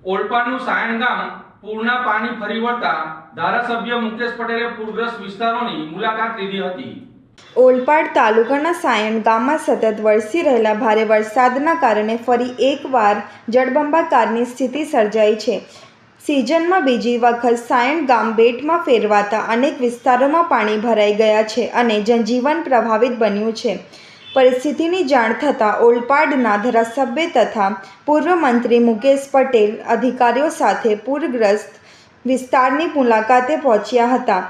ઓલપાડનું સાયણ ગામ પૂરના પાણી ફરી વળતા ધારાસભ્ય મુકેશ પટેલે પૂરગ્રસ્ત વિસ્તારોની મુલાકાત લીધી હતી। ઓલપાડ તાલુકાના સાયણ ગામમાં સતત વરસી રહેલા ભારે વરસાદના કારણે ફરી એકવાર જળબંબાકારની સ્થિતિ સર્જાઈ છે। સિઝનમાં બીજી વખત સાયણ ગામ બેટમાં ફેરવાતા અનેક વિસ્તારોમાં પાણી ભરાઈ ગયા છે અને જનજીવન પ્રભાવિત બન્યું છે। પરિસ્થિતિની જાણ થતાં ઓલપાડના ધારાસભ્ય તથા પૂર્વ મંત્રી મુકેશ પટેલ અધિકારીઓ સાથે પૂરગ્રસ્ત વિસ્તારની મુલાકાતે પહોંચ્યા હતા।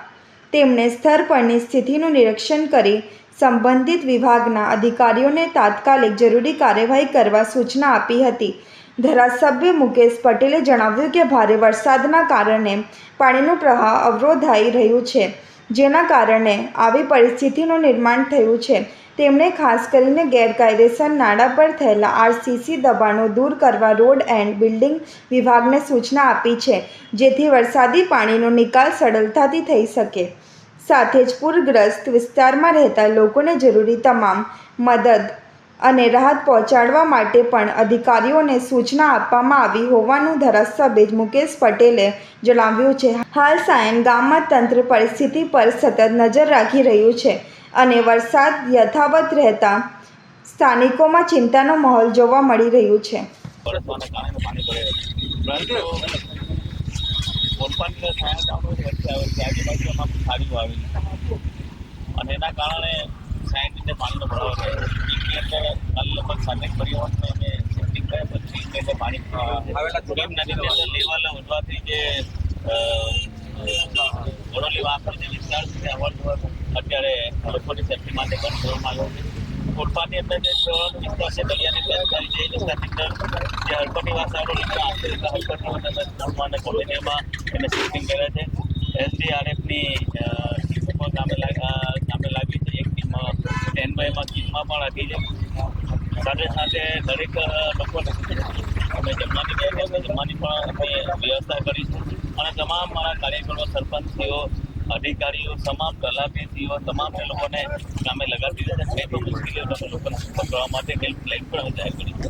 તેમણે સ્થળ પરની સ્થિતિનું નિરીક્ષણ કરી સંબંધિત વિભાગના અધિકારીઓને તાત્કાલિક જરૂરી કાર્યવાહી કરવા સૂચના આપી હતી। ધારાસભ્ય મુકેશ પટેલે જણાવ્યું કે ભારે વરસાદના કારણે પાણીનું પ્રવાહ અવરોધાઈ રહ્યું છે, જેના કારણે આવી પરિસ્થિતિનું નિર્માણ થયું છે। તેમણે ખાસ કરીને ગેરકાયદેસર નાળા પર થયેલા આરસીસી દબાણો દૂર કરવા રોડ એન્ડ બિલ્ડિંગ વિભાગને સૂચના આપી છે, જેથી વરસાદી પાણીનો નિકાલ સરળતાથી થઈ શકે। સાથે જ પૂરગ્રસ્ત વિસ્તારમાં રહેતા લોકોને જરૂરી તમામ મદદ અને રાહત પહોંચાડવા માટે પણ અધિકારીઓને સૂચના આપવામાં આવી હોવાનું ધારાસભ્ય મુકેશ પટેલે જણાવ્યું છે। હાલ સાયણ ગામમાં તંત્ર પરિસ્થિતિ પર સતત નજર રાખી રહ્યું છે અને વરસાદ યથાવત રહેતા સ્થાનિકોમાં ચિંતાનો માહોલ જોવા મળી રહ્યું છે। અને એના કારણે સાઈડ રીતે પાણીનો ભરાવો થયો। લગભગ 7 પરિવારને અમે શિફ્ટિંગ કર્યા પછી એટલે પાણી કેમ નદીની અંદર લેવલ વધવાથી જે ઘોડોલી વાંકનો જે વિસ્તાર છે અવરજવર અત્યારે લોકોની સેફટી માટે બંધ કરવામાં આવ્યો છે। ઓલપાડની અંદર જે વિસ્તાર છે દરિયાની જે વિસ્તારની અંદર જે હરપનિવાસ આવેલો હરપનિવાસ અને કોલોનીમાં એને શિફ્ટિંગ કર્યા છે। એસડીઆરએફની ટીમો કામે લાગી છે। એક ટીમ સ્ટેન્ડ બાયમાં કીટમાં પણ હતી છે। સાથે સાથે દરેક લોકોને અમે જમવાની પણ અમે વ્યવસ્થા કરી છે અને તમામ મારા કાર્યકરો સરપંચીઓ અધિકારીઓ તમામ તલાટીઓ તમામ એ લોકોને કામે લગાવી દીધા છે। કોઈ પણ મુશ્કેલીઓ લોકોને સંપર્ક કરવા માટે હેલ્પલાઇન પણ જાહેર કરી છે।